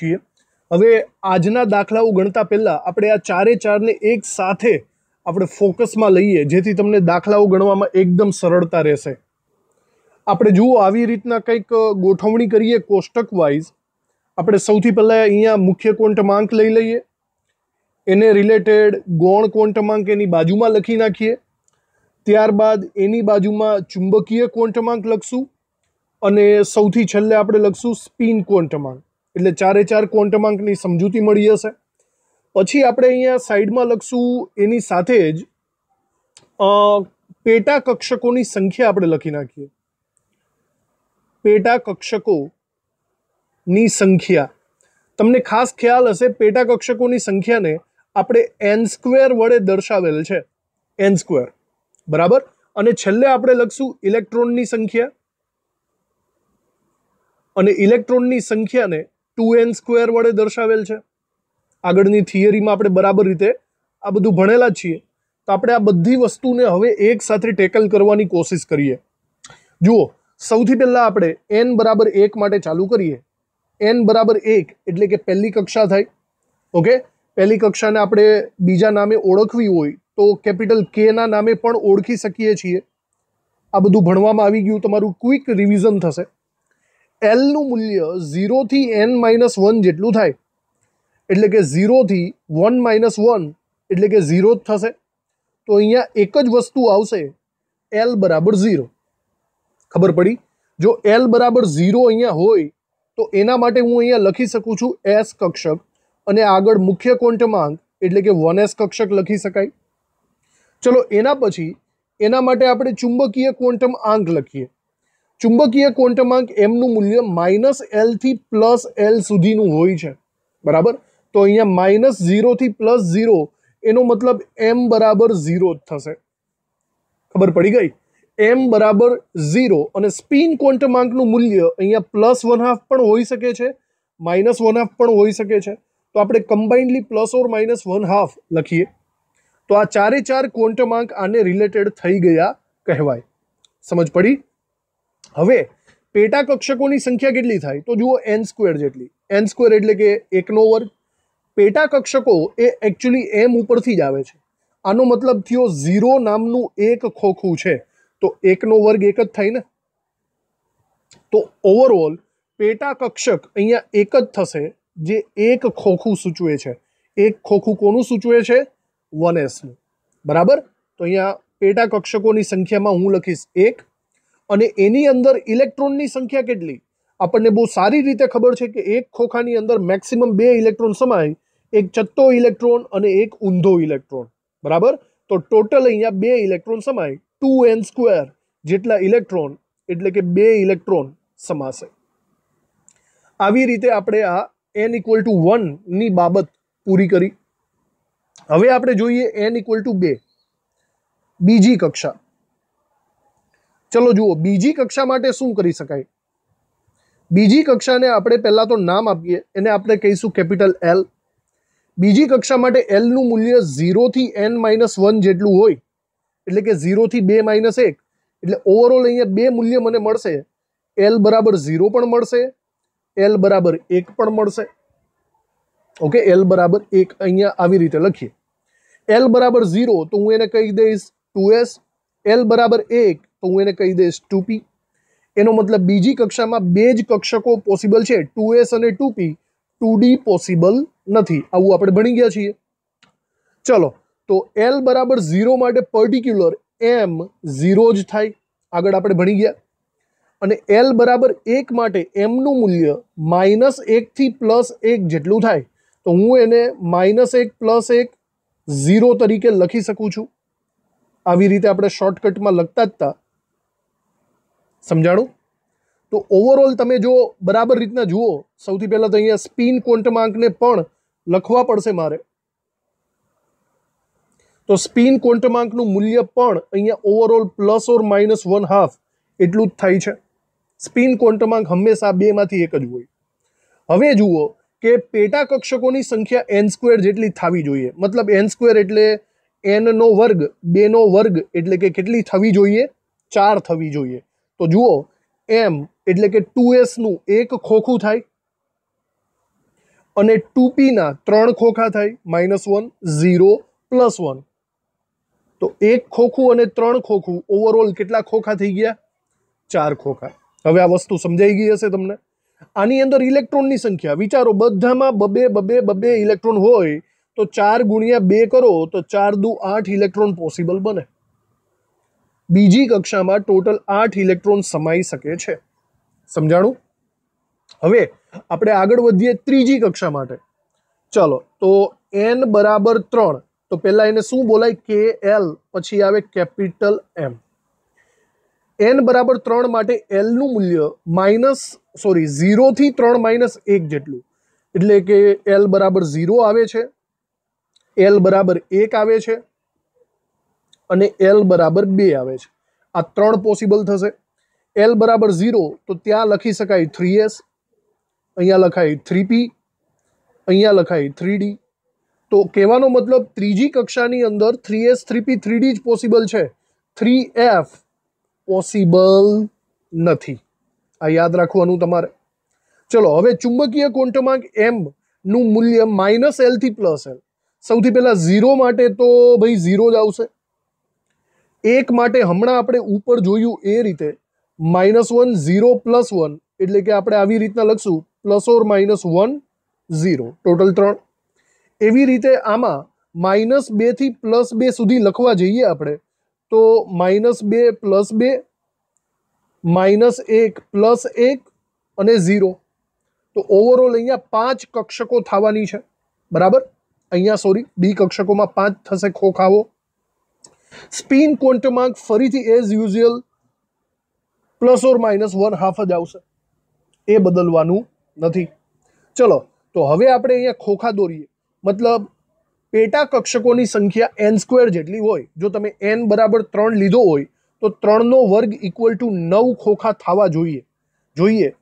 છીએ। હવે આજના દાખલાઓ ગણતા પહેલા આપણે આ ચારે ચારને એક સાથે આપણે ફોકસમાં લઈએ, જેથી તમને દાખલાઓ ગણવામાં એકદમ સરળતા રહેશે। આપણે જુઓ આવી રીતના કંઈક ગોઠવણી કરીએ કોષ્ટક વાઇઝ। આપણે સૌથી પહેલાં અહીંયા મુખ્ય ક્વોન્ટમાંક લઈ લઈએ, એને રિલેટેડ ગૌણ ક્વોન્ટમાંક એની બાજુમાં લખી નાખીએ, ત્યારબાદ એની બાજુમાં ચુંબકીય ક્વોન્ટમાંક લખશું અને સૌથી છેલ્લે આપણે લખશું સ્પિન ક્વોન્ટમાંક। એટલે ચારે ચાર ક્વોન્ટમાંકની સમજૂતી મળી હશે। પછી આપણે અહીંયા સાઈડમાં લખશું એની સાથે જ પેટા કક્ષકોની સંખ્યા આપણે લખી નાખીએ। પેટા કક્ષકોની સંખ્યા તમને ખાસ ખ્યાલ હશે, પેટા કક્ષકોની સંખ્યાને આપણે n સ્ક્વેર વડે દર્શાવેલ છે, n સ્ક્વેર બરાબર। અને છેલ્લે આપણે લખશું ઇલેક્ટ્રોનની સંખ્યા, અને ઇલેક્ટ્રોનની સંખ્યાને 2n સ્ક્વેર વડે દર્શાવેલ છે। આગળની થિયરીમાં આપણે બરાબર રીતે આ બધું ભણેલા છીએ, તો આપણે આ બધી વસ્તુને હવે એક સાથે ટેકલ કરવાની કોશિશ કરીએ। જુઓ, સૌથી પહેલા આપણે n બરાબર 1 માટે ચાલુ કરીએ। n બરાબર 1 એટલે કે પહેલી કક્ષા થાય। ઓકે, પહેલી કક્ષાને આપણે બીજા નામે ઓળખવી હોય તો કેપિટલ K ના નામે પણ ઓળખી શકીએ છીએ। આ બધું ભણવામાં આવી ગયું, તમારું ક્વિક રિવિઝન થશે। L નું મૂલ્ય 0 થી n-1 જેટલું થાય, એટલે કે 0 થી 1 - 1 એટલે કે 0 જ થશે। તો અહીંયા એક જ વસ્તુ આવશે, L બરાબર 0। ખબર પડી? જો L બરાબર 0 અહીંયા હોય તો એના માટે હું અહીંયા લખી શકું છું S કક્ષક, અને આગળ મુખ્ય ક્વોન્ટમાંક એટલે કે 1s કક્ષક લખી શકાય। ચલો એના પછી એના માટે આપણે ચુંબકીય ક્વોન્ટમ આંક લખીએ। ચુંબકીય ક્વોન્ટમાંક m નું મૂલ્ય -L થી +L સુધીનું હોય છે, બરાબર। તો અહીંયા -0 થી +0 એનો મતલબ m બરાબર 0 જ થશે। ખબર પડી ગઈ? m બરાબર 0। અને સ્પિન ક્વોન્ટમાંકનું મૂલ્ય અહીંયા +1/2 પણ હોઈ શકે છે, -1/2 પણ હોઈ શકે છે। તો આપણે કમ્બાઇન્ડલી +or-1/2 લખીએ, તો આ ચારે ચાર ક્વોન્ટમાંક આને રિલેટેડ થઈ ગયા કહેવાય। સમજ પડી? હવે પેટા કક્ષકોની સંખ્યા કેટલી થાય? તો જુઓ n સ્ક્વેર જેટલી। n સ્ક્વેર એટલે કે 1 નો વર્ગ। પેટા કક્ષકો એ એકચ્યુઅલી m ઉપરથી જ આવે છે। આનો મતલબ થયો 0 નામનું એક ખોખું છે, તો 1 નો વર્ગ 1 જ થાય ને। તો ઓવરઓલ પેટા કક્ષક અહીંયા એક જ થશે, જે એક ખોખું સૂચવે છે। એક ખોખું કોનું સૂચવે છે? 1s નું, બરાબર। તો અહીંયા પેટા કક્ષકોની સંખ્યામાં હું લખીશ 1, અને એની અંદર ઇલેક્ટ્રોનની સંખ્યા કેટલી? આપણને બહુ સારી રીતે ખબર છે કે એક ખોખાની અંદર મેક્સિમમ 2 ઇલેક્ટ્રોન સમાય, એક ચત્તો ઇલેક્ટ્રોન અને એક ઊંધો ઇલેક્ટ્રોન, બરાબર। તો ટોટલ અહીંયા 2 ઇલેક્ટ્રોન સમાય, 2n સ્ક્વેર જેટલા ઇલેક્ટ્રોન એટલે કે 2 ઇલેક્ટ્રોન સમાશે। આવી રીતે આપણે આ n = 1 ની બાબત પૂરી કરી। હવે આપણે જોઈએ n = 2, બીજી કક્ષા। ચલો જુઓ, બીજી કક્ષા માટે શું કરી શકાય? બીજી કક્ષાને આપણે પહેલા તો નામ આપીએ, એને આપણે કહીશું કેપિટલ L। બીજી કક્ષા માટે L નું મૂલ્ય 0 થી n-1 જેટલું હોય, એટલે કે 0 થી 2 - 1, એટલે ઓવરઓલ અહીંયા 2 મૂલ્ય મને મળશે। L બરાબર 0 પણ મળશે, L બરાબર 1 પણ મળશે। ઓકે, L બરાબર 1 અહીંયા આવી રીતે લખીએ। L બરાબર 0 તો હું એને કહી દઈશ 2s, L બરાબર 1 તો હું એને કહી દઈશ 2p। એનો મતલબ બીજી કક્ષામાં 2 જ કક્ષકો પોસિબલ છે, 2s અને 2p, 2d પોસિબલ નથી। આવું આપણે ભણી ગયા છીએ। ચલો, તો L બરાબર 0 માટે પર્ટિક્યુલર m 0 જ થાય, આગળ આપણે ભણી ગયા। અને L બરાબર 1 માટે m નું મૂલ્ય -1 થી +1 જેટલું થાય, તો હું એને -1 + 1 0 તરીકે લખી શકું છું। આવી રીતે આપણે શોર્ટકટમાં લખતા જ હતા। સમજાણું? તો ઓવરઓલ તમે જો બરાબર રીતના જુઓ, સૌથી પહેલા તો અહીંયા સ્પિન ક્વોન્ટમાંકને પણ લખવા પડશે મારે। તો સ્પિન ક્વોન્ટમાંકનું મૂલ્ય પણ અહીંયા ઓવરઓલ +or-1/2 એટલું જ થાય છે। સ્પિન ક્વોન્ટમાંક હંમેશા બેમાંથી એક જ હોય। હવે જુઓ કે પેટા કક્ષકોની સંખ્યા n સ્ક્વેર જેટલી થવી જોઈએ। મતલબ n સ્ક્વેર એટલે n નો વર્ગ, 2 નો વર્ગ એટલે કે કેટલી થવી જોઈએ? 4 થવી જોઈએ। તો જુઓ m એટલે કે 2s નું એક ખોખું થાય, અને 2p ના 3 ખોખા થાય -1 0 +1 તો 1 ખોખું અને 3 ખોખું ઓવરઓલ કેટલા ખોખા થઈ ગયા 4 ખોખા હવે આ વસ્તુ સમજાઈ ગઈ હશે તમને આની અંદર ઇલેક્ટ્રોનની સંખ્યા વિચારો બધામાં બબે ઇલેક્ટ્રોન હોય તો 4 × 2 કરો તો 4 દુ 8 ઇલેક્ટ્રોન પોસિબલ બને બીજી કક્ષામાં ટોટલ 8 ઇલેક્ટ્રોન સમાઈ શકે છે સમજાણું હવે આપણે આગળ વધીએ ત્રીજી કક્ષા માટે ચલો તો n બરાબર 3 તો પહેલા એને શું બોલાય KL પછી આવે કેપિટલ M n બરાબર 3 માટે L નું મૂલ્ય 0 થી 3 -1 જેટલું એટલે કે L બરાબર 0 આવે છે L બરાબર 1 આવે છે અને L બરાબર 2 આવે છે આ ત્રણ પોસિબલ થશે L બરાબર 0 તો ત્યાં લખી શકાય 3s અહીંયા લખાય 3p અહીંયા લખાય 3d તો કહેવાનો મતલબ ત્રીજી કક્ષાની અંદર 3s 3p 3d જ પોસિબલ છે 3f પોસિબલ નથી આ યાદ રાખવાનું તમારે ચલો હવે ચુંબકીય ક્વોન્ટમાંક m નું મૂલ્ય -l થી +l સૌથી પહેલા 0 માટે તો ભાઈ 0 જ આવશે 1 માટે હમણાં આપણે ઉપર જોયું એ રીતે -1 0 +1 એટલે કે આપણે આવી રીતના લખશું ±1 0 ટોટલ 3 એવી રીતે આમાં -2 થી +2 સુધી લખવા જઈએ આપણે તો -2 +2 -1 +1 અને 0 તો ઓવરઓલ અહીંયા 5 કક્ષકો થવાની છે બરાબર અહીંયા સોરી બી કક્ષકોમાં 5 થશે ખોખાઓ સ્પિન ક્વોન્ટમાંક ફરીથી એઝ યુઝ્યુઅલ ±1/2 જ આવશે એ બદલવાનું નથી ચલો તો હવે આપણે અહીંયા ખોખા દોરીએ મતલબ પેટા કક્ષકોની સંખ્યા n² જેટલી હોય જો તમે n બરાબર 3 લીધો હોય તો 3 નો વર્ગ = 9 ખોખા થવા જોઈએ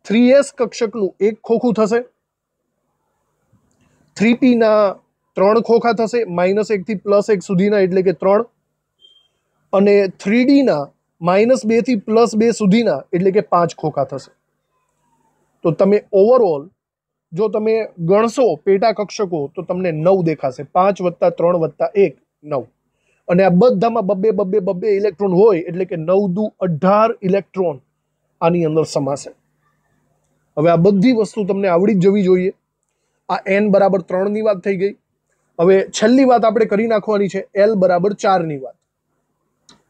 3s કક્ષકનું એક ખોખું થશે 3p ના 3 ખોખા થશે -1 થી +1 સુધીના એટલે કે 3 અને 3d ના -2 થી +2 સુધીના એટલે કે 5 ખોખા થશે તો તમે ઓવરઓલ જો તમે ગણશો પેટા કક્ષકો તો તમને 9 દેખાશે 5 + 3 + 1 9 અને આ બધામાં બબ્બે ઇલેક્ટ્રોન હોય એટલે કે 9 દુ 18 ઇલેક્ટ્રોન આની અંદર સમાશે હવે આ બધી વસ્તુ તમને આવડી જ જવી જોઈએ આ n બરાબર 3 ની વાત થઈ ગઈ હવે છેલ્લી વાત આપણે કરી નાખવાની છે L બરાબર 4 ની વાત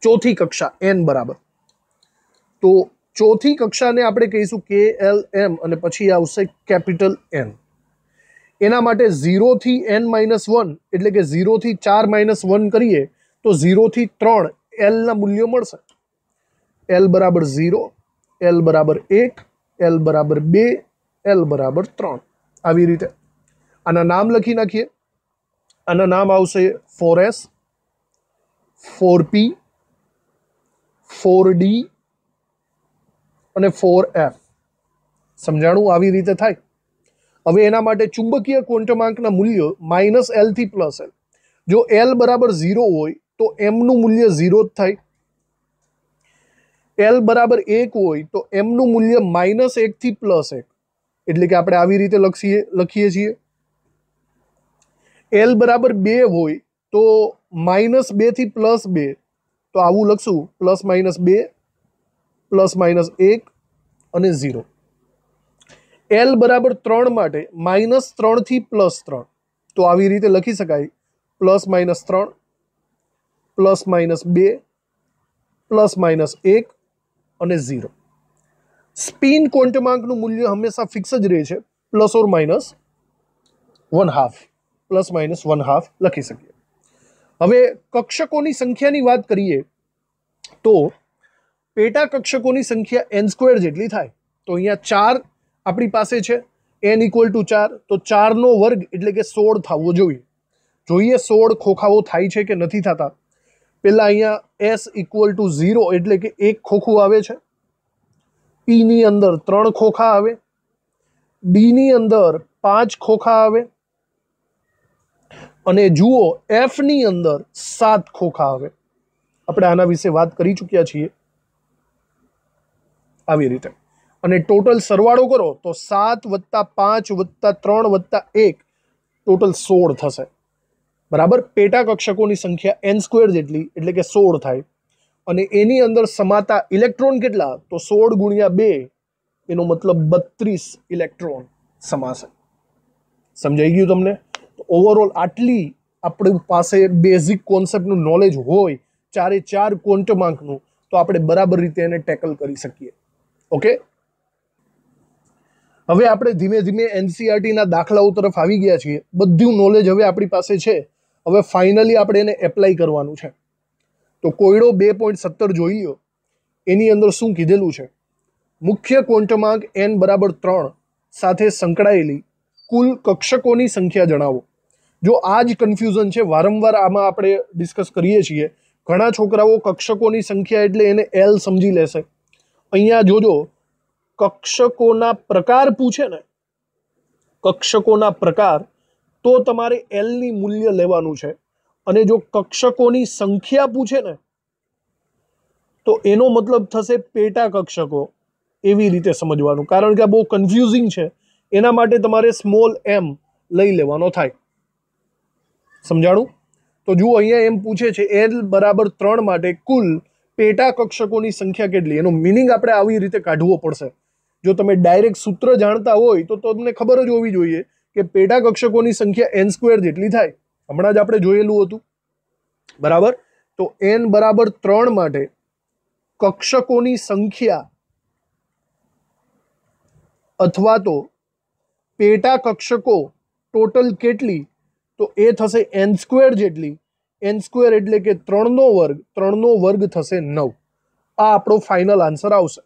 ચોથી કક્ષા n બરાબર તો ચોથી કક્ષાને આપણે કહીશું KLM અને પછી આવશે કેપિટલ N એના માટે 0 થી n-1 એટલે કે 0 થી 4 - 1 કરીએ તો 0 થી 3 L ના મૂલ્યો મળશે L બરાબર 0 L બરાબર 1 L બરાબર 2 L બરાબર 3 આવી રીતે આના નામ લખી નાખીએ આના નામ આવશે 4s 4p 4d અને 4f સમજાણું આવી રીતે થાય હવે એના માટે ચુંબકીય ક્વોન્ટમાંકના મૂલ્યો -l થી +l જો L બરાબર 0 હોય તો m નું મૂલ્ય 0 જ થાય L બરાબર 1 હોય તો m નું મૂલ્ય -1 થી +1 એટલે કે આપણે આવી રીતે લખીએ છીએ L બરાબર 2 હોય તો -2 થી +2 તો આવું લખશું +-2 +-1 અને 0 L બરાબર 3 માટે -3 થી +3 તો આવી રીતે લખી શકાય +-3 +-2 +-1 અને 0 સ્પિન ક્વોન્ટમાંકનું મૂલ્ય હંમેશા ફિક્સ જ રહે છે ±1/2 લખી શકીએ હવે કક્ષકોની સંખ્યાની વાત કરીએ તો પેટા કક્ષકોની સંખ્યા n² જેટલી થાય તો અહીંયા 4 આપણી પાસે છે n = 4 તો 4 નો વર્ગ એટલે કે 16 થવો જોઈએ 16 ખોખાઓ થાય છે કે નથી થતા પહેલા અહીંયા s = 0 એટલે કે એક ખોખું આવે છે p ની અંદર 3 ખોખા આવે d ની અંદર 5 ખોખા આવે અને જુઓ f ની અંદર 7 ખોખા આવે આપણે આના વિશે વાત કરી ચૂક્યા છીએ આવી રીતે અને ટોટલ સરવાળો કરો તો 7 + 5 + 3 + 1 ટોટલ 16 થશે, બરાબર. પેટા કક્ષકોની સંખ્યા n² જેટલી એટલે કે 16 થાય, અને એની અંદર સમાતા ઇલેક્ટ્રોન કેટલા તો 16 × 2 એનો મતલબ 32 ઇલેક્ટ્રોન સમાશે. સમજાઈ ગયું તમને? ઓવરઓલ આટલી આપણી પાસે બેઝિક કોન્સેપ્ટનું નોલેજ હોય 4 ક્વોન્ટમાંકનું, તો આપણે બરાબર રીતે એને ટેકલ કરી શકીએ. ઓકે, હવે આપણે ધીમે ધીમે એનસીઈઆરટીના દાખલાઓ તરફ આવી ગયા છીએ. બધું નોલેજ હવે આપણી પાસે છે. હવે ફાઇનલી આપણે એને એપ્લાય કરવાનું છે. તો કોયડો 2.17 જોઈ લો. એની અંદર શું કીધેલું છે? મુખ્ય ક્વોન્ટમાંક n = 3 સાથે સંકળાયેલી કુલ કક્ષકોની સંખ્યા જણાવો. જો આ જ કન્ફ્યુઝન છે, વારંવાર આમાં આપણે ડિસ્કસ કરીએ છીએ. ઘણા છોકરાઓ કક્ષકોની સંખ્યા એટલે એને L સમજી લેશે. અહીંયા જોજો, કક્ષકોના પ્રકાર પૂછે ને, કક્ષકોના પ્રકાર, તો તમારે L ની મૂલ્ય લેવાનું છે. અને જો કક્ષકોની સંખ્યા પૂછે ને, તો એનો મતલબ થશે પેટા કક્ષકો. એવી રીતે સમજવાનું, કારણ કે આ બહુ કન્ફ્યુઝિંગ છે. એના માટે તમારે સ્મોલ m લઈ લેવાનો થાય. સમજાણું? તો જુઓ, અહીંયા એમ પૂછે છે L = 3 માટે કુલ પેટા કક્ષકોની સંખ્યા કેટલી. એનો મિનિંગ આપણે આવી રીતે કાઢવો પડશે. જો તમે ડાયરેક્ટ સૂત્ર જાણતા હોય તો તમને ખબર જ હોવી જોઈએ કે પેટા કક્ષકોની સંખ્યા n² જેટલી થાય. હમણાં જ આપણે જોયેલું હતું, બરાબર. તો n = 3 માટે કક્ષકોની સંખ્યા અથવા તો પેટા કક્ષકો ટોટલ કેટલી, તો એ થશે n² જેટલી. n² એટલે કે 3 નો વર્ગ, 3 નો વર્ગ થશે 9. આ આપણો ફાઇનલ આન્સર આવશે.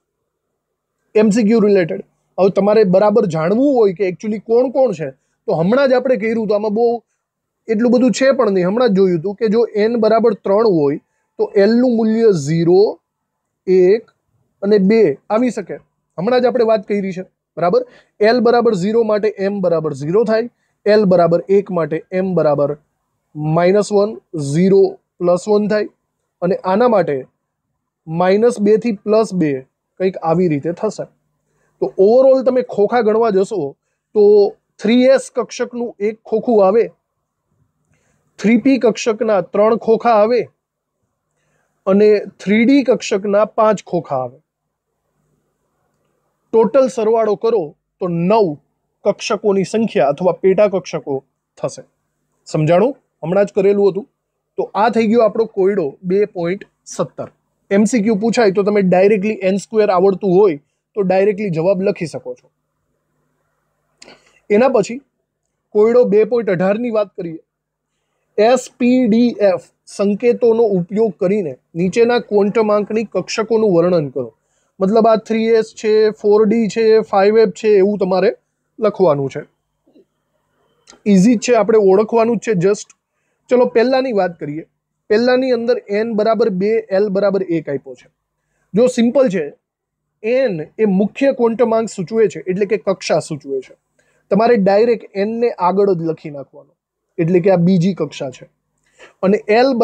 MCQ related. હવે તમારે બરાબર જાણવું હોય કે એકચ્યુઅલી કોણ કોણ છે, તો હમણાં જ આપણે કર્યું હતું. આમાં બહુ એટલું બધું છે પણ નહીં. હમણાં જ જોયું હતું કે જો n = 3 હોય તો L નું મૂલ્ય 0, 1 અને 2 આવી શકે. હમણાં જ આપણે વાત કરી છે, બરાબર. L = 0 માટે m = 0 થાય. L = 1 માટે m = -1, 0 + 1 થાય. અને આના માટે -2 થી +2 કંઈક આવી રીતે થશે. તો ઓવરઓલ તમે ખોખા ગણવા જશો તો 3s કક્ષકનું એક ખોખું આવે, 3p કક્ષકના 3 ખોખા આવે, અને 3d કક્ષકના 5 ખોખા આવે. ટોટલ સરવાળો કરો તો 9 કક્ષકોની સંખ્યા અથવા પેટા કક્ષકો થશે. સમજાણું? હમણાં જ કરેલું હતું. તો આ થઈ ગયો આપણો કોયડો 2.17. MCQ પૂછાય તો તમે ડાયરેક્ટલી n² આવડતું હોય તો ડાયરેક્ટલી જવાબ લખી શકો છો. એના પછી કોયડો 2.18 ની વાત કરીએ. SPDF સંકેતોનો ઉપયોગ કરીને નીચેના ક્વોન્ટમાંકની કક્ષકોનું વર્ણન કરો. મતલબ આ 3s છે, 4d છે, 5f છે, એવું તમારે લખવાનું છે. ઇઝી જ છે, આપણે ઓળખવાનું જ છે જસ્ટ. ચલો પહેલાની વાત કરીએ. પહેલાની અંદર n = 2, L = 1 આપ્યો છે. જો સિમ્પલ છે, n એ મુખ્ય ક્વોન્ટમાંક સૂચવે છે, એટલે કે કક્ષા સૂચવે છે. તમારે ડાયરેક્ટ n ને આગળ જ લખી નાખવાનો, એટલે કે આ બીજી કક્ષા છે. અને L =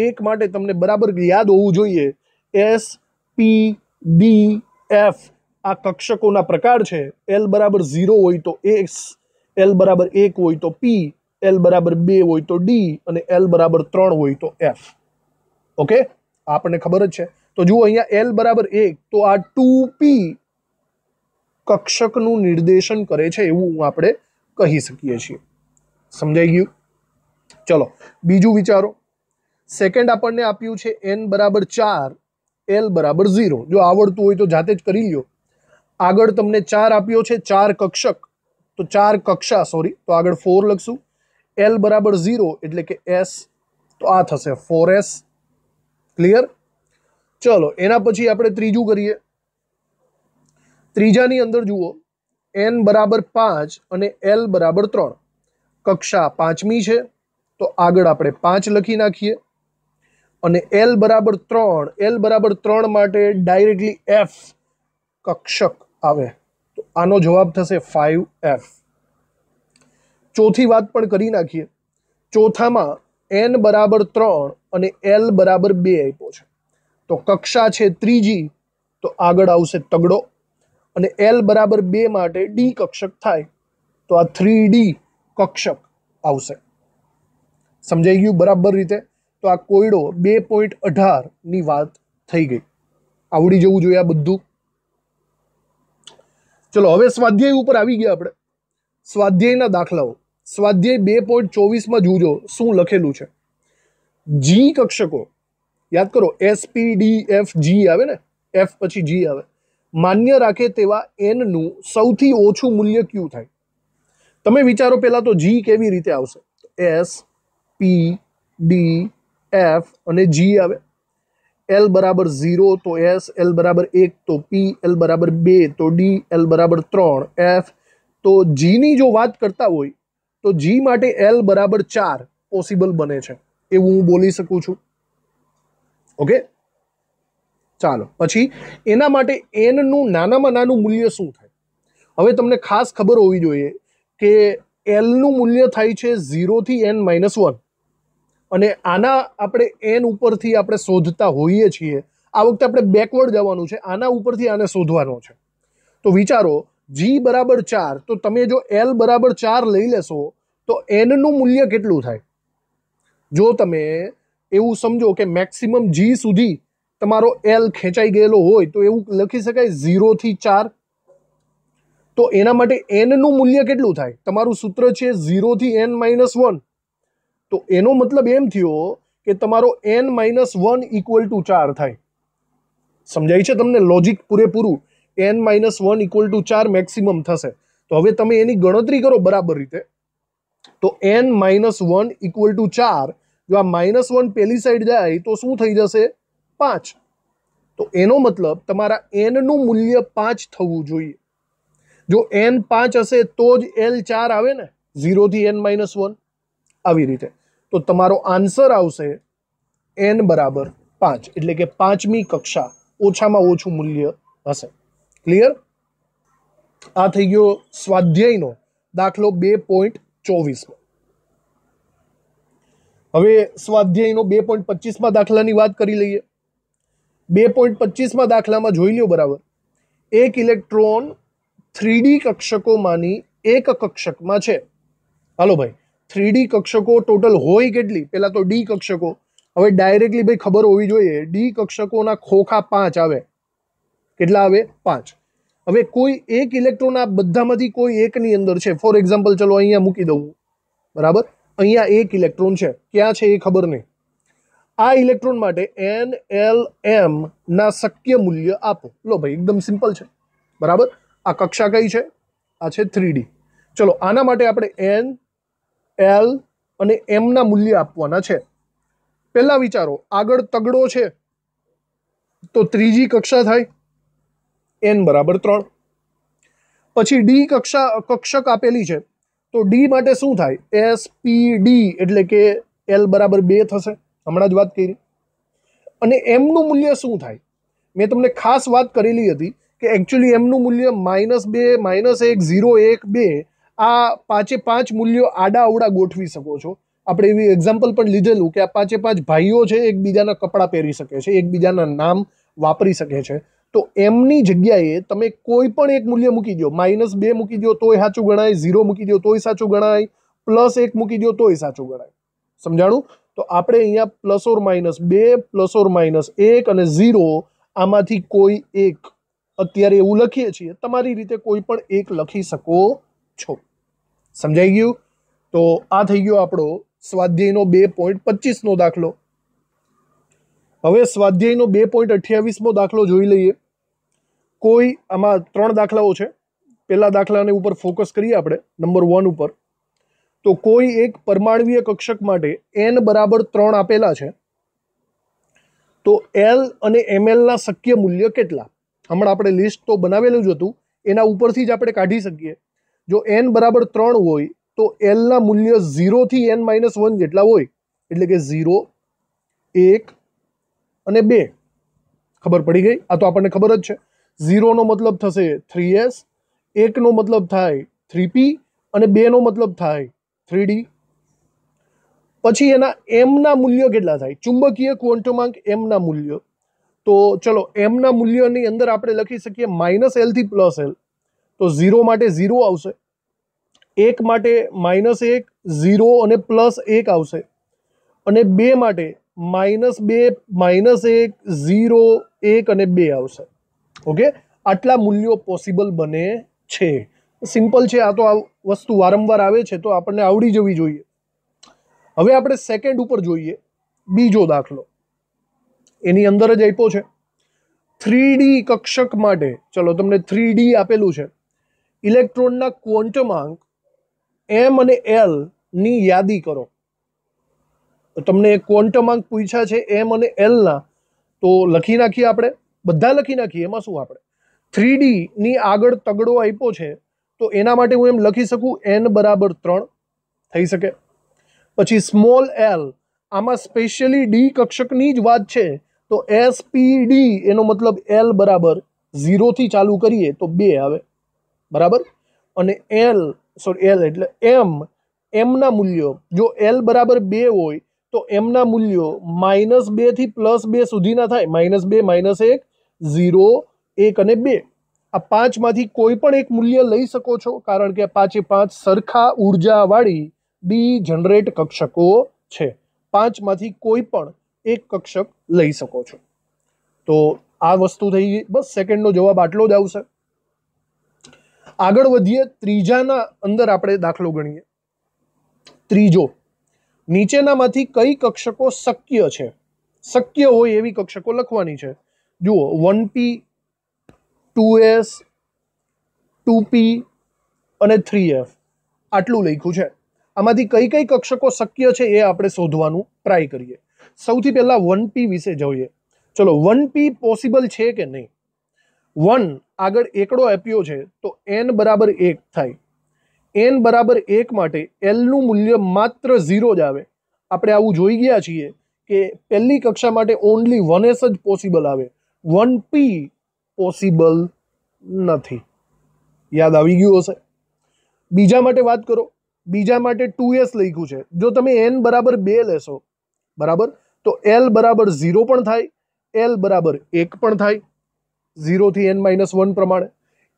1 માટે તમને બરાબર યાદ હોવું જોઈએ S, P, D, F આ કક્ષકોના પ્રકાર છે. L = 0 હોય તો S, L = 1 હોય તો P, L = 2 હોય તો D, અને L = 3 હોય તો F. ઓકે, આપણને ખબર જ છે. તો જુઓ, અહીંયા L = 1 તો આ 2p કક્ષકનું નિર્દેશન કરે છે એવું આપણે કહી શકીએ છીએ. સમજાઈ ગયું? ચલો બીજું વિચારો. સેકન્ડ આપણને આપ્યું છે n = 4, L = 0. જો આવડતું હોય તો જાતે જ કરી લ્યો. આગળ તમને 4 આપ્યો છે, 4 કક્ષક, તો 4 કક્ષા, સોરી, તો આગળ 4 લખશું. L = 0 એટલે કે S, તો આ થશે 4s. ક્લિયર? ચલો એના પછી આપણે ત્રીજું કરીએ. ત્રીજાની અંદર જુઓ, n = 5 અને L = 3. કક્ષા 5મી છે, તો આગળ આપણે 5 લખી નાખીએ. અને L = 3, L = 3 માટે ડાયરેક્ટલી F કક્ષક આવે, તો આનો જવાબ થશે 5f. ચોથી વાત પણ કરી નાખીએ. ચોથામાં n = 3 અને L = 2 આપ્યો છે. તો કક્ષા છે ત્રીજી, તો આગળ આવશે તગડો. અને L બરાબર 2 માટે D કક્ષક થાય તો આ 3D કક્ષક આવશે. સમજાઈ ગયું બરાબર રીતે? તો આ કોયડો 2.18 ની વાત થઈ ગઈ. આવડી જવું જોઈએ આ બધું. ચલો હવે સ્વાધ્યાય ઉપર આવી ગયા આપણે. સ્વાધ્યાયના દાખલાઓ. સ્વાધ્યાય 2.24 માં જોજો શું લખેલું છે. જી કક્ષકો યાદ કરો, SP, D, F, G આવે ને, F પછી G આવે. માન્ય રાખે તેવા n નું સૌથી ઓછું મૂલ્ય કયું થાય? તમે વિચારો પહેલા તો G કેવી રીતે આવશે? S, P, D, F અને G આવે. L બરાબર 0 તો S, L બરાબર 1 તો P, L બરાબર 2 તો D, L બરાબર 3 F. તો G ની જો વાત કરતા હોય તો G માટે L બરાબર 4 પોસિબલ બને છે એવું હું બોલી શકું છું. ઓકે, ચાલો પછી એના માટે n નું નાનામાં નાનું મૂલ્ય શું થાય? હવે તમને ખાસ ખબર હોવી જોઈએ કે L નું મૂલ્ય થાય છે 0 થી n-1 અને આના આપણે n ઉપરથી આપણે શોધતા હોઈએ છીએ. આ વખતે આપણે બેકવર્ડ જવાનું છે, આના ઉપરથી આને શોધવાનો છે. તો વિચારો G બરાબર 4 તો તમે જો L બરાબર 4 લઈ લેશો તો n નું મૂલ્ય કેટલું થાય? જો તમે એવું સમજો કે મેક્સિમમ G સુધી તમારો L ખેંચાઈ ગયેલો હોય તો એવું લખી શકાય 0 થી 4. તો એના માટે n નું મૂલ્ય કેટલું થાય? તમારું સૂત્ર છે 0 થી n-1. તો એનો મતલબ એમ થયો કે તમારો n-1 ઇક્વલ ટુ 4 થાય. સમજાય છે તમને લોજિક પૂરેપૂરું? n-1 ઇક્વલ ટુ 4 મેક્સિમમ થશે. તો હવે તમે એની ગણતરી કરો બરાબર રીતે. તો n-1 ઇક્વલ ટુ 4, જો આ -1 પેલી સાઈડ જાય તો શું થઈ જશે? 5. તો એનો મતલબ તમારા n નું મૂલ્ય 5 થવું જોઈએ. જો n 5 હશે તો જ L 4 આવે ને, 0 થી n-1 આવી રીતે. તો તમારો આન્સર આવશે n બરાબર 5, એટલે કે 5મી કક્ષા ઓછામાં ઓછું મૂલ્ય હશે. ક્લિયર? આ થઈ ગયો સ્વાધ્યાયનો દાખલો 2.24. હવે સ્વાધ્યાયનો 2.25માં દાખલાની વાત કરી લઈએ. 2.25માં દાખલામાં જોઈ લ્યો બરાબર. એક ઇલેક્ટ્રોન 3D કક્ષકોમાંની એક કક્ષકમાં છે. હાલો ભાઈ, 3D કક્ષકો ટોટલ હોય કેટલી? પહેલા તો D કક્ષકો. હવે ડાયરેક્ટલી ભાઈ ખબર હોવી જોઈએ, D કક્ષકોના ખોખા 5 આવે. કેટલા આવે? 5. હવે કોઈ એક ઇલેક્ટ્રોન આ બધામાંથી કોઈ એકની અંદર છે. ફોર એક્ઝામ્પલ ચલો અહીંયા મૂકી દઉં. બરાબર, અહીંયા એક ઇલેક્ટ્રોન છે. ક્યાં છે એ ખબર નહીં. આ ઇલેક્ટ્રોન માટે n, l, m ના શક્ય મૂલ્ય આપો. લો ભાઈ, એકદમ સિમ્પલ છે. બરાબર, આ કક્ષા કઈ છે? આ છે 3D. ચલો આના માટે આપણે n, l અને m ના મૂલ્ય આપવાના છે. પહેલા વિચારો, આગળ તગડો છે તો ત્રીજી કક્ષા થાય, n બરાબર 3. પછી D કક્ષક આપેલી છે તો D માટે શું થાય? S, P, D એટલે કે L બરાબર 2 થશે. હમણાં જ વાત કરી. અને m નું મૂલ્ય શું થાય? મેં તમને ખાસ વાત કરેલી હતી કે એકચ્યુઅલી m નું મૂલ્ય -2, -1, 0, 1, 2 આ 5 મૂલ્યો આડા અવડા ગોઠવી શકો છો. આપણે એવી એક્ઝામ્પલ પણ લીધેલું કે આ 5 ભાઈઓ છે, એકબીજાના કપડાં પહેરી શકે છે, એકબીજાના નામ વાપરી શકે છે. તો m ની જગ્યાએ તમે કોઈ પણ એક મૂલ્ય મૂકી દો. -2 મૂકી દો તોય સાચું ગણાય, 0 મૂકી દો તોય સાચું ગણાય, +1 મૂકી દો તોય સાચું ગણાય. સમજાણું? તો આપણે અહીંયા +2, +1 અને 0 આમાંથી કોઈ એક અત્યારે એવું લખીએ છીએ. તમારી રીતે કોઈ પણ એક લખી શકો છો. સમજાઈ ગયું? તો આ થઈ ગયો આપણો સ્વાધ્યાયનો 2.25નો દાખલો. હવે સ્વાધ્યાયનો 2.28મો દાખલો જોઈ લઈએ. કોઈ આમાં 3 દાખલાઓ છે. પહેલા દાખલાને ઉપર ફોકસ કરીએ આપણે, નંબર 1 ઉપર. તો કોઈ એક પરમાણ્વીય કક્ષક માટે n બરાબર 3 આપેલા છે. તો L અને ml ના શક્ય મૂલ્ય કેટલા? હમણાં આપણે લિસ્ટ તો બનાવેલું જ હતું, એના ઉપરથી જ આપણે કાઢી શકીએ. જો n બરાબર 3 હોય તો L ના મૂલ્ય 0 થી n-1 જેટલા હોય. એટલે કે 0, 1 અને 2. ખબર પડી ગઈ? આ તો આપણને ખબર જ છે. 0 નો મતલબ થશે 3s, 1 નો મતલબ થાય 3p અને 2 નો મતલબ થાય 3d. પછી એના m ના મૂલ્યો કેટલા થાય? ચુંબકીય ક્વોન્ટમાંક m ના મૂલ્યો. તો ચલો એમના મૂલ્યની અંદર આપણે લખી શકીએ -l થી +l, તો 0 માટે 0 આવશે, 1 માટે -1, 0 અને +1 આવશે, અને 2 માટે -2, -1, 0, 1 અને 2 આવશે. ઓકે, આટલા મૂલ્યો પોસિબલ બને છે. સિમ્પલ છે, આ તો આ વસ્તુ વારંવાર આવે છે તો આપણને આવડી જવી જોઈએ. હવે આપણે સેકન્ડ ઉપર જોઈએ, બીજો દાખલો એની અંદર જ આપ્યો છે 3D કક્ષક માટે. ચલો તમને 3D આપેલું છે, ઇલેક્ટ્રોનના ક્વોન્ટમાંક m અને l ની યાદી કરો. તો તમને ક્વોન્ટમાંક પૂછ્યા છે m અને l ના, તો લખી નાખીએ, આપણે બધા લખી નાખીએ. એમાં શું, આપણે 3D ની આગળ તગડો આપ્યો છે તો એના માટે હું એમ લખી શકું n બરાબર 3 થઈ શકે. પછી સ્મોલ l, આમાં સ્પેશિયલી ડી કક્ષકની જ વાત છે તો SPD, એનો મતલબ l બરાબર 0 થી ચાલુ કરીએ તો 2 આવે, બરાબર. અને l એટલે m ના મૂલ્યો, જો l બરાબર 2 હોય તો m ના મૂલ્યો -2 થી +2 સુધીના થાય, -2, -1, 0, 1 અને 2. આ 5 માંથી કોઈ પણ એક મૂલ્ય લઈ શકો છો, કારણ કે 5 સરખા ઉર્જાવાળી ડી જનરેટ કક્ષકો છે. 5 માંથી કોઈ પણ એક કક્ષક લઈ શકો છો. તો આ વસ્તુ થઈ ગઈ, બસ સેકન્ડનો જવાબ આટલો જ આવશે. આગળ વધીએ, ત્રીજાના અંદર આપણે દાખલો ગણીએ. ત્રીજો, નીચેનામાંથી કઈ કક્ષકો શક્ય છે? શક્ય હોય એવી કક્ષકો લખવાની છે. જુઓ, 1p, 2s, 2p અને 3f આટલું લખ્યું છે. આમાંથી કઈ કઈ કક્ષકો શક્ય છે એ આપણે શોધવાનું ટ્રાય કરીએ. સૌથી પહેલા 1p વિશે જોઈએ. ચલો, 1p પોસિબલ છે કે નહીં? 1 આગળ એકડો આપ્યો છે તો n બરાબર 1 થાય. n બરાબર 1 માટે l નું મૂલ્ય માત્ર 0 જ આવે. આપણે આવું જોઈ ગયા છીએ કે પહેલી કક્ષા માટે ઓનલી 1s જ પોસિબલ આવે, 1p પોસિબલ નથી. યાદ આવી ગયું હશે. બીજા માટે વાત કરો. બીજા માટે 2s લખ્યું છે. જો તમે n બરાબર 2 લેશો, બરાબર, તો l બરાબર 0 પણ થાય, l બરાબર 1 પણ થાય, 0 થી n-1 પ્રમાણે.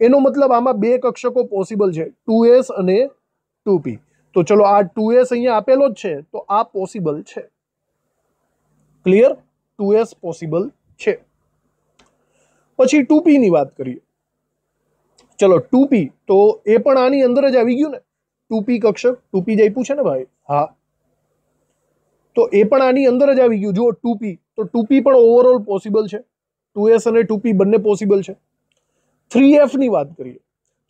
એનો મતલબ આમાં બે કક્ષકો પોસિબલ છે, 2s અને 2p. તો ચલો, આ 2s અહીંયા આપેલો જ છે તો આ પોસિબલ છે. ક્લિયર? 2s પોસિબલ છે. પછી 2p ની વાત કરીએ. ચલો, 2p તો એ પણ આની અંદર જ આવી ગયું ને. 2p કક્ષક, 2p જ આપ્યું છે ને ભાઈ? હા, તો એ પણ આની અંદર જ આવી ગયું. જુઓ, 2p, તો 2p પણ ઓવરઓલ પોસિબલ છે. 2s અને 2p બંને પોસિબલ છે. 3f ની વાત કરીએ.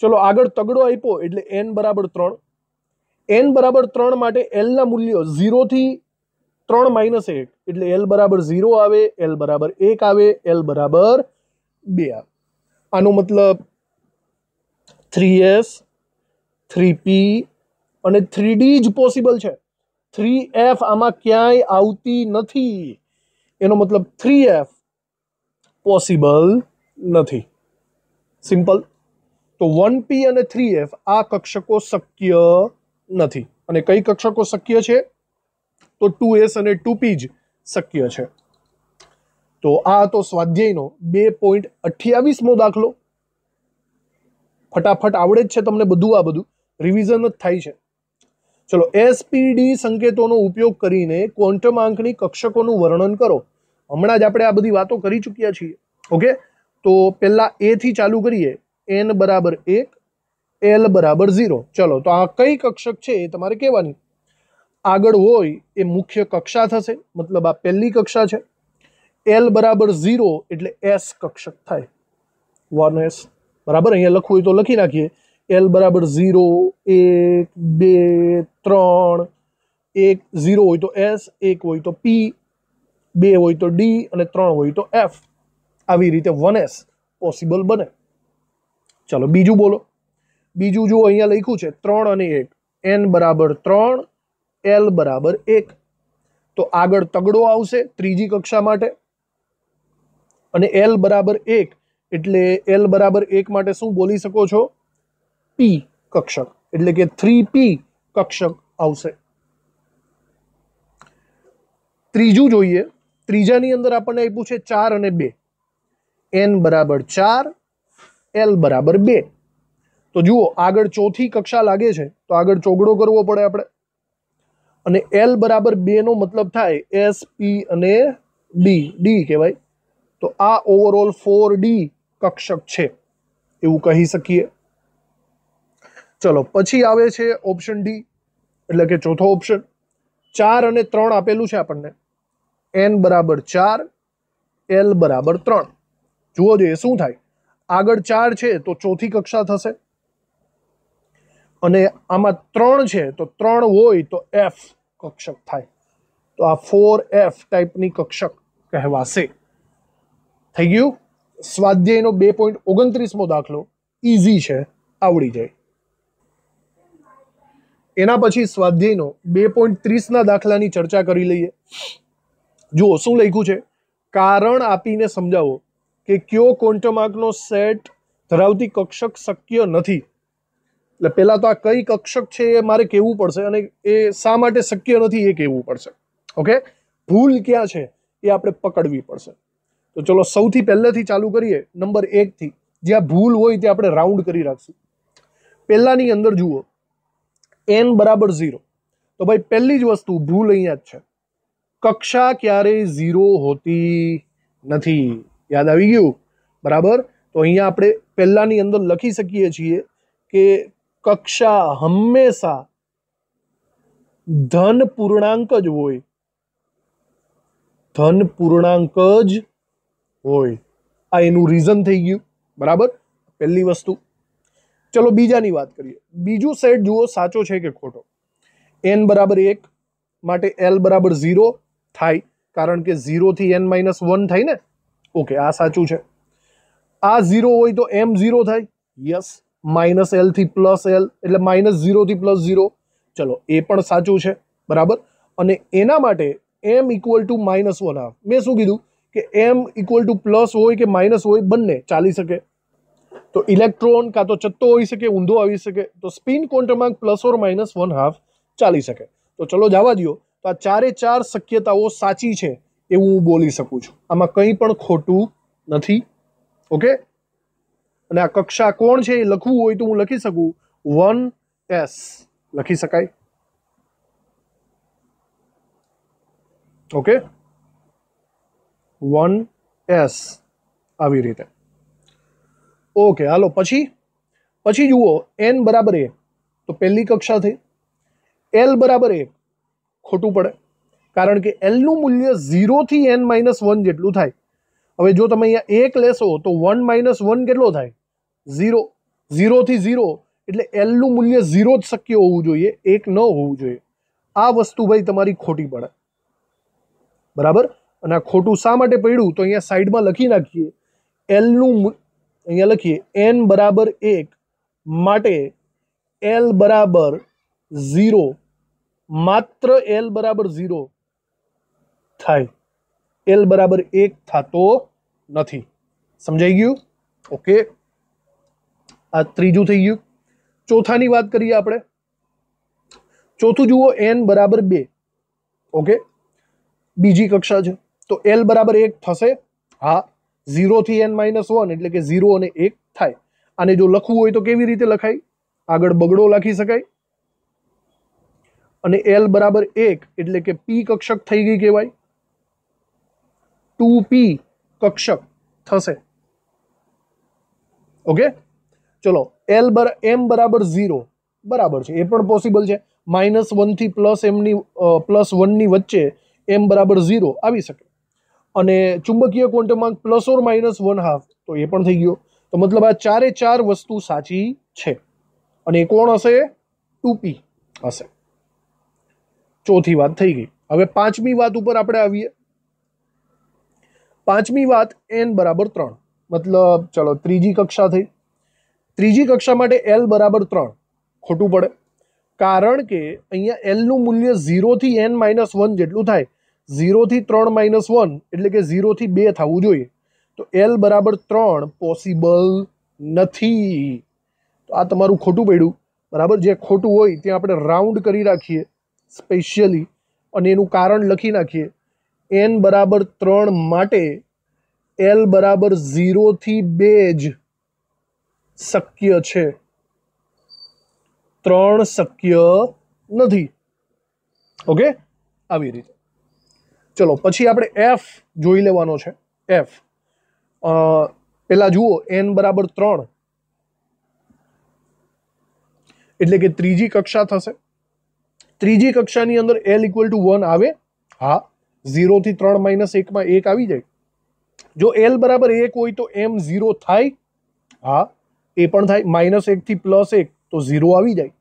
ચલો, આગળ તગડો આપ્યો એટલે n બરાબર 3. n બરાબર 3 માટે l ના મૂલ્યો 0 થી 3 - 1 એટલે l બરાબર 0 આવે, l બરાબર 1 આવે, l બરાબર 2 આવે. આનો મતલબ 3s, 3p અને 3d જ પોસિબલ છે. 3f આમાં ક્યાંય આવતી નથી. એનો મતલબ 3f પોસિબલ નથી. સિમ્પલ. તો 1p અને 3f આ કક્ષકો શક્ય નથી. અને કઈ કક્ષકો શક્ય છે? તો 2s અને 2p જ શક્ય છે. તો આ તો સ્વાધ્યાયનો 2.28મો દાખલો. ફટાફટ આવડે જ છે તમને બધું. આ બધું રિવિઝન જ થાય છે. ચલો, SPD સંકેતોનો ઉપયોગ કરીને ક્વોન્ટમ આંકની કક્ષકોનું વર્ણન કરો. હમણાં જ આપણે આ બધી વાતો કરી ચૂક્યા છીએ. ઓકે, તો પહેલા a થી ચાલુ કરીએ. n બરાબર 1, l બરાબર 0. ચલો, તો આ કઈ કક્ષક છે એ તમારે કહેવાની. આગળ હોય એ મુખ્ય કક્ષા થશે, મતલબ આ પહેલી કક્ષા છે. l બરાબર 0 એટલે s કક્ષક થાય, 1s. બરાબર, અહીંયા લખવું હોય તો લખી નાખીએ. l બરાબર 0, 1, 2, 3. 1 0 હોય તો s, 1 હોય તો p, 2 હોય તો d અને 3 હોય તો f. આવી રીતે 1s પોસિબલ બને. ચાલો, બીજું બોલો. બીજું જુઓ, અહીંયા લખ્યું છે 3 અને 1. n બરાબર 3, l બરાબર 1. તો આગળ તગડો આવશે ત્રીજી કક્ષા માટે. અને l બરાબર 1 એટલે l બરાબર 1 માટે શું બોલી શકો છો? p કક્ષક, એટલે કે 3p કક્ષક આવશે. ત્રીજું જોઈએ. ત્રીજાની અંદર આપણને આપ્યું છે 4 અને 2. n બરાબર 4, l બરાબર 2. તો જુઓ આગળ ચોથી કક્ષા લાગે છે તો આગળ ચોગડો કરવો પડે આપણે, અને l બરાબર 2 નો મતલબ થાય s p અને d કહેવાય. તો આ ઓવરઓલ 4d કક્ષક છે એવું કહી શકીએ. ચલો પછી આવે છે ઓપ્શન ડી, એટલે કે ચોથો ઓપ્શન. 4 અને 3 આપેલું છે આપણને, n બરાબર 4, l બરાબર 3. જુઓ જોઈએ શું થાય. આગળ 4 છે તો ચોથી કક્ષા થશે, અને આમાં 3 છે તો 3 હોય તો f કક્ષક થાય. તો આ 4f ટાઈપની કક્ષક કહેવાશે. થઈ ગયું. સ્વાધ્યાયનો 2.29મો દાખલો ઈઝી છે, આવડી જાય. એના પછી સ્વાધ્યાયનો 2.30ના દાખલાની ચર્ચા કરી લઈએ. જુઓ શું લખ્યું છે. કારણ આપીને સમજાવો કે કયો ક્વોન્ટમ આંકનો સેટ ધરાવતી કક્ષક શક્ય નથી. એટલે પહેલા તો આ કઈ કક્ષક છે એ મારે કહેવું પડશે, અને એ શા માટે શક્ય નથી એ કહેવું પડશે. ઓકે, ભૂલ ક્યાં છે એ આપણે પકડવી પડશે. તો ચલો સૌથી પહેલેથી ચાલુ કરીએ નંબર 1 થી. જ્યાં ભૂલ હોય તે આપણે રાઉન્ડ કરી રાખશું. પહેલાની અંદર જુઓ n બરાબર 0. તો ભાઈ પહેલી જ વસ્તુ ભૂલ અહીંયા જ છે, કક્ષા ક્યારેય 0 હોતી નથી. યાદ આવી ગયું? બરાબર. તો અહીંયા આપણે પહેલાની અંદર લખી શકીએ છીએ કે કક્ષા હંમેશા ધન પૂર્ણાંક જ હોય, ધન પૂર્ણાંક જ હોય. આ એનું રીઝન થઈ ગયું. બરાબર, પહેલી વસ્તુ. ચલો બીજાની વાત કરીએ. બીજું સેટ જુઓ સાચો છે કે ખોટો. n બરાબર 1 માટે l બરાબર 0 થાય, કારણ કે 0 થી n માઇનસ 1 થાય ને. ઓકે, આ સાચું છે. આ 0 હોય તો m 0 થાય. યસ. માઇનસ l થી પ્લસ l એટલે માઇનસ 0 થી પ્લસ 0. ચલો એ પણ સાચું છે. બરાબર. અને એના માટે m ઇક્વલ ટુ માઇનસ 1/2. મેં શું કીધું કે m ઇક્વલ ટુ પ્લસ હોય કે માઇનસ હોય બંને ચાલી શકે. તો ઇલેક્ટ્રોન કાં તો ચત્તો હોઈ શકે, ઊંધો આવી શકે. તો સ્પિન ક્વોન્ટમાંક પ્લસ ઓર માઇનસ 1/2 ચાલી શકે. તો ચલો જવા દો. તો આ 4 શક્યતાઓ સાચી છે એવું હું બોલી શકું છું. આમાં કંઈ પણ ખોટું નથી. ઓકે, અને આ કક્ષા કોણ છે એ લખવું હોય તો હું લખી શકું 1s લખી શકાય. ઓકે, 1s આવી રીતે. ઓકે, હાલો પછી જુઓ n બરાબર 1 તો પહેલી કક્ષા થઈ. l બરાબર 1 ખોટું પડે, કારણ કે l નું મૂલ્ય 0 થી n માઇનસ 1 જેટલું થાય. હવે જો તમે અહીંયા 1 લેશો તો 1 માઇનસ 1 કેટલો થાય? 0. 0 થી 0 એટલે l નું મૂલ્ય 0 જ શક્ય હોવું જોઈએ, 1 ન હોવું જોઈએ. આ વસ્તુ ભાઈ તમારી ખોટી પડે. બરાબર. અને આ ખોટું શા માટે પડ્યું તો અહીંયા સાઈડમાં લખી નાખીએ. l નું અહીંયા લખીએ n બરાબર 1 માટે l બરાબર 0, માત્ર l બરાબર 0 થાય. l બરાબર 1 થતો નથી. સમજાઈ ગયું? ઓકે, આ ત્રીજું થઈ ગયું. ચોથાની વાત કરીએ આપણે. ચોથું જુઓ n બરાબર 2. ઓકે, બીજી કક્ષા છે તો l બરાબર 1 થશે. હા, 0 થી n માઇનસ 1 એટલે કે 0 અને 1 થાય. આને જો લખવું હોય તો કેવી રીતે લખાય? આગળ બગડો લખી શકાય, અને l બરાબર 1 એટલે કે p કક્ષક થઈ ગઈ કહેવાય. 2p કક્ષક થશે. ઓકે, ચલો m બરાબર 0 બરાબર છે, એ પણ પોસિબલ છે. માઇનસ 1 થી પ્લસ 1 ની વચ્ચે m બરાબર 0 આવી શકે. અને ચુંબકીય ક્વોન્ટમાંક પ્લસ ઓર માઇનસ 1/2 તો એ પણ થઈ ગયો. તો મતલબ આ 4 વસ્તુ સાચી છે. અને એ કોણ હશે? 2p હશે. ચોથી વાત થઈ ગઈ. હવે પાંચમી વાત ઉપર આપણે આવીએ. પાંચમી વાત n બરાબર 3. મતલબ ચલો ત્રીજી કક્ષા થઈ. ત્રીજી કક્ષા માટે l બરાબર 3 ખોટું પડે, કારણ કે અહીંયા l નું મૂલ્ય 0 થી n માઇનસ 1 જેટલું થાય. 0 થી 3 માઇનસ 1 એટલે કે 0 થી 2 થવું જોઈએ. તો l બરાબર 3 પોસિબલ નથી. તો આ તમારું ખોટું પડ્યું. બરાબર, જે ખોટું હોય ત્યાં આપણે રાઉન્ડ કરી રાખીએ સ્પેશિયલી, અને એનું કારણ લખી નાખીએ. n બરાબર 3 માટે L બરાબર 0 થી 2 જ શક્ય છે, 3 શક્ય નથી. ઓકે, આવી રીતે. ચલો પછી આપણે એફ જોઈ લેવાનો છે. એફ પેલા જુઓ n બરાબર 3 એટલે કે ત્રીજી કક્ષા થશે. ત્રીજી કક્ષાની અંદર L ઇક્વલ ટુ 1 આવે? હા. 0 થી 3 માઇનસ 1 માં 1 આવી જાય. જો L બરાબર 1 હોય તો M 0 થાય? હા, એ પણ થાય. -1 થી +1 તો 0 આવી જાય.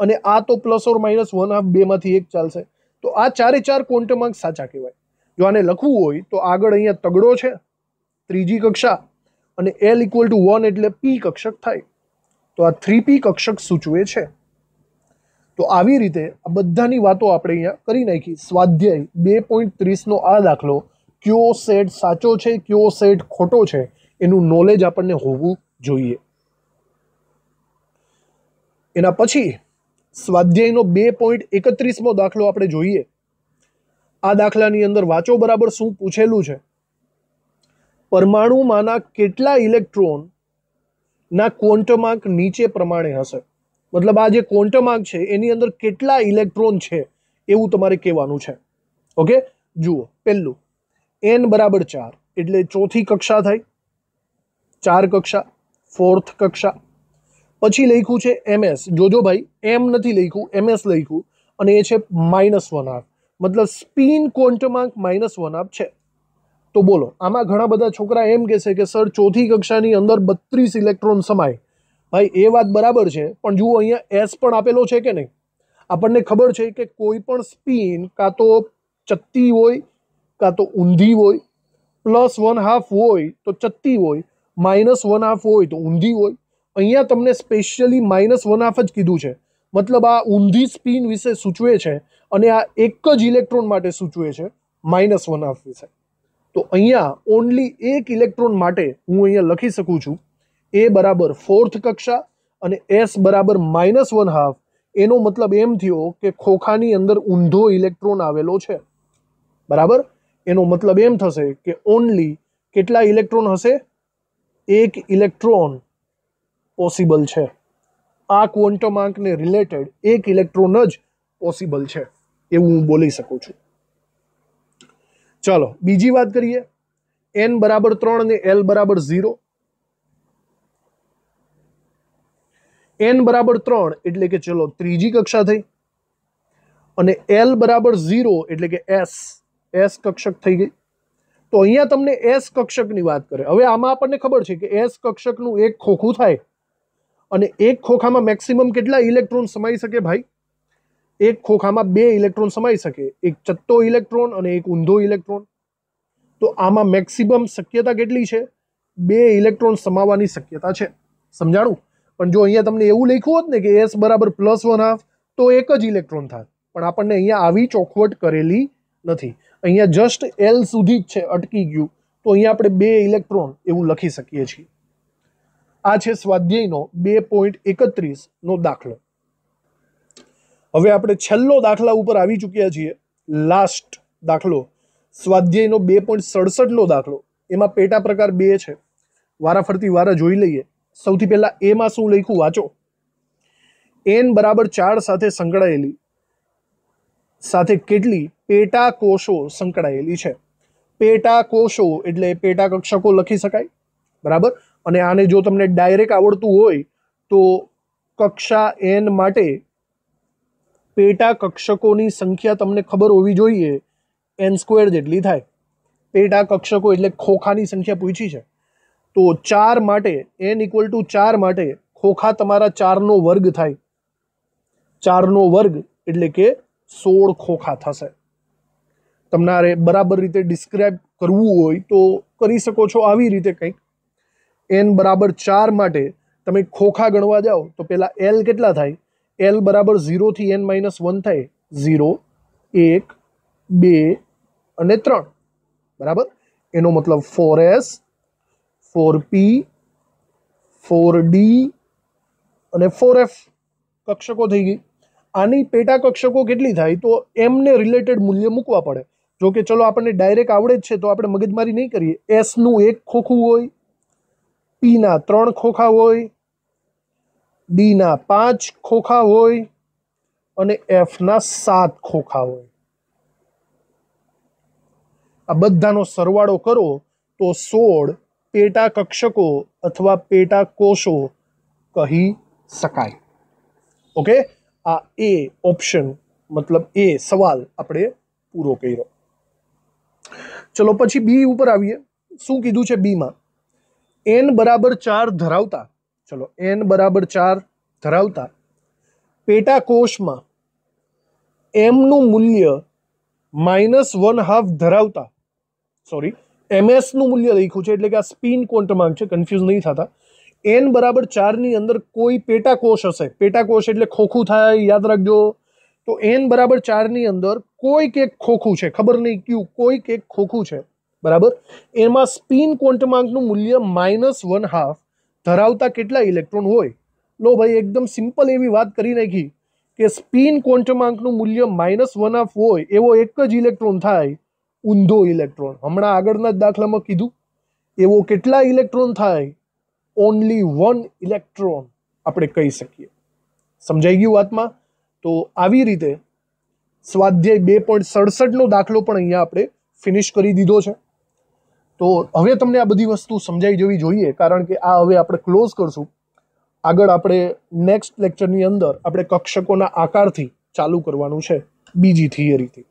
અને આ તો પ્લસ ઓર માઇનસ 1/2 બેમાંથી એક ચાલશે. તો આ ચારે ચાર ક્વોન્ટમાર્ક સાચા કહેવાય. જો આને લખવું હોય તો આગળ અહીંયા તગડો છે, ત્રીજી કક્ષા, અને L ઇક્વલ ટુ 1 એટલે P કક્ષક થાય. તો આ 3P કક્ષક સૂચવે છે. તો આવી રીતે આ બધાની વાતો આપણે અહીંયા કરી નાખી. સ્વાધ્યાય 2.30 નો આ દાખલો કયો સેટ સાચો છે, કયો સેટ ખોટો છે, એનું નોલેજ આપણને હોવું જોઈએ. એના પછી સ્વાધ્યાયનો 2.31મો દાખલો આપણે જોઈએ. આ દાખલાની અંદર વાંચો બરાબર શું પૂછેલું છે. પરમાણુમાંના કેટલા ઇલેક્ટ્રોન ના ક્વોન્ટમાર્ક નીચે પ્રમાણે હશે. મતલબ આ જે ક્વોન્ટમાર્ક છે એની અંદર કેટલા ઇલેક્ટ્રોન છે એવું તમારે કહેવાનું છે. ઓકે, જુઓ. પહેલું n બરાબર 4 એટલે ચોથી કક્ષા થાય, 4 કક્ષા, ફોર્થ કક્ષા. પછી લખ્યું છે ms. જોજો ભાઈ, m નથી લખ્યું, ms લખ્યું, અને એ છે -1/2. મતલબ સ્પિન ક્વોન્ટમાર્ક -1/2 છે. તો બોલો, આમાં ઘણા બધા છોકરા એમ કહેશે કે સર ચોથી કક્ષાની અંદર 32 ઇલેક્ટ્રોન સમાય. ભાઈ એ વાત બરાબર છે, પણ જુઓ અહીંયા s પણ આપેલો છે કે નહીં. આપણને ખબર છે કે કોઈ પણ સ્પિન કાં તો ચત્તી હોય કાં તો ઊંધી હોય, +1/2 હોય તો ચત્તી હોય, -1/2 હોય તો ઊંધી હોય. અહીંયા તમને સ્પેશિયલી -1/2 જ કીધું છે. મતલબ આ ઊંધી સ્પિન વિશે સૂચવે છે, અને આ એક જ ઇલેક્ટ્રોન માટે સૂચવે છે, -1/2 વિશે. તો અહીંયા ઓનલી એક ઇલેક્ટ્રોન માટે હું અહીંયા લખી શકું છું એ બરાબર ફોર્થ કક્ષા અને s બરાબર -1/2. એનો મતલબ એમ થયો કે ખોખાની અંદર ઊંધો ઇલેક્ટ્રોન આવેલો છે. બરાબર, એનો મતલબ એમ થશે કે ઓનલી કેટલા ઇલેક્ટ્રોન હશે? એક ઇલેક્ટ્રોન પોસિબલ છે. આ ક્વોન્ટમાર્કને રિલેટેડ એક ઇલેક્ટ્રોન જ પોસિબલ છે એવું હું બોલી શકું છું. ચાલો બીજી વાત કરીએ. n બરાબર 3 અને L બરાબર 0. n બરાબર 3 એટલે કે ચલો ત્રીજી કક્ષા થઈ, અને L બરાબર 0 એટલે કે s કક્ષક થઈ ગઈ. તો અહીંયા તમને s કક્ષકની વાત કરે. હવે આમાં આપણને ખબર છે કે s કક્ષકનું એક ખોખું થાય, અને એક ખોખામાં મેક્સિમમ કેટલા ઇલેક્ટ્રોન સમાઈ શકે ભાઈ? એક ખોખામાં 2 ઇલેક્ટ્રોન સમાઈ શકે, એક ચત્તો ઇલેક્ટ્રોન અને એક ઊંધો ઇલેક્ટ્રોન. તો આમાં મેક્સિમમ શક્યતા કેટલી છે? 2 ઇલેક્ટ્રોન સમાવવાની શક્યતા છે. સમજાણું? પણ જો અહીંયા તમને એવું લખ્યું હોત ને કે s બરાબર +1/2 તો એક જ ઇલેક્ટ્રોન થાય. પણ આપણને અહીંયા આવી ચોખવટ કરેલી નથી. અહીંયા જસ્ટ L સુધી જ છે, અટકી ગયું. તો અહીંયા આપણે 2 ઇલેક્ટ્રોન એવું લખી શકીએ છીએ. આ છે સ્વાધ્યાયનો 2.31 નો દાખલો. હવે આપણે છેલ્લો દાખલા ઉપર આવી ચૂક્યા છીએ. લાસ્ટ દાખલો સ્વાધ્યાયનો 2.67 નો દાખલો. એમાં પેટા પ્રકાર 2 છે. વારાફરતી વારા જોઈ લઈએ. સૌથી પહેલા એમાં શું લખ્યું વાંચો. n બરાબર 4 સાથે સંકળાયેલી સાથે કેટલી પેટા કોષો સંકળાયેલી છે? પેટા કોષો એટલે પેટા કક્ષકો લખી શકાય. બરાબર, અને આને જો તમને ડાયરેક્ટ આવડતું હોય તો કક્ષા n માટે પેટા કક્ષકોની સંખ્યા તમને ખબર હોવી જોઈએ, n² જેટલી થાય. પેટા કક્ષકો એટલે ખોખાની સંખ્યા પૂછી છે. તો 4 માટે n = 4 માટે ખોખા તમારા 4 નો વર્ગ થાય. 4 નો વર્ગ એટલે કે 16 ખોખા થશે. તમારે બરાબર રીતે ડિસ્ક્રાઇબ કરવું હોય તો કરી શકો છો આવી રીતે કંઈક. n બરાબર 4 માટે તમે ખોખા ગણવા જાઓ તો પેલા L કેટલા થાય? L બરાબર 0 થી n - 1 થાય. 0, 1, 2 અને 3. બરાબર, એનો મતલબ 4s, 4p, 4d અને 4f કક્ષકો થઈ ગઈ. આની પેટા કક્ષકો કેટલી થાય? તો m ને રિલેટેડ મૂલ્ય મૂકવા પડે. જો કે ચલો આપણને ડાયરેક્ટ આવડે જ છે તો આપણે મગજમારી નહીં કરીએ. એસનું 1 ખોખું હોય, પીના 3 ખોખા હોય, ડીના 5 ખોખા હોય અને એફના 7 ખોખા હોય. આ બધાનો સરવાળો કરો તો 16 પેટા કક્ષકો અથવા પેટા કોષો કહી શકાય. ઓકે, આ એ ઓપ્શન મતલબ એ સવાલ આપણે પૂરો કર્યો. ચલો પછી બી ઉપર આવીએ. શું કીધું છે બીમાં? n બરાબર 4 ધરાવતા, ચલો n બરાબર 4 ધરાવતા પેટા કોષમાં m નું મૂલ્ય -1/2 ધરાવતા, સોરી ms નું મૂલ્ય લખ્યું છે એટલે કે આ સ્પિન ક્વોન્ટમાંક છે, કન્ફ્યુઝ નહીં થતા. n બરાબર 4 ની અંદર કોઈ પેટા કોષ હશે, પેટા કોષ એટલે ખોખું થાય, યાદ રાખજો. તો n બરાબર 4 ની અંદર કોઈક એક ખોખું છે, ખબર નહીં કયું, કોઈક એક ખોખું છે, બરાબર. એમાં સ્પિન ક્વોન્ટમાંકનું મૂલ્ય -1/2 ધરાવતા કેટલા ઇલેક્ટ્રોન હોય? લો ભાઈ, એકદમ સિમ્પલ એવી વાત કરી નાખી કે સ્પિન ક્વોન્ટમાંકનું મૂલ્ય -1/2 હોય એવો એક જ ઇલેક્ટ્રોન થાય ઊંધો ઇલેક્ટ્રોન. હમણાં આગળના જ દાખલામાં કીધું. એવો કેટલા ઇલેક્ટ્રોન થાય? ઓનલી 1 ઇલેક્ટ્રોન આપણે કહી શકીએ. સમજાઈ ગયું વાતમાં? તો આવી રીતે સ્વાધ્યાય 2.67 દાખલો પણ અહીંયા આપણે ફિનિશ કરી દીધો છે. તો હવે તમને આ બધી વસ્તુ સમજાઈ જવી જોઈએ, કારણ કે આ હવે આપણે ક્લોઝ કરશું. આગળ આપણે નેક્સ્ટ લેક્ચરની અંદર આપણે કક્ષકોના આકારથી ચાલુ કરવાનું છે, બીજી થિયરીથી.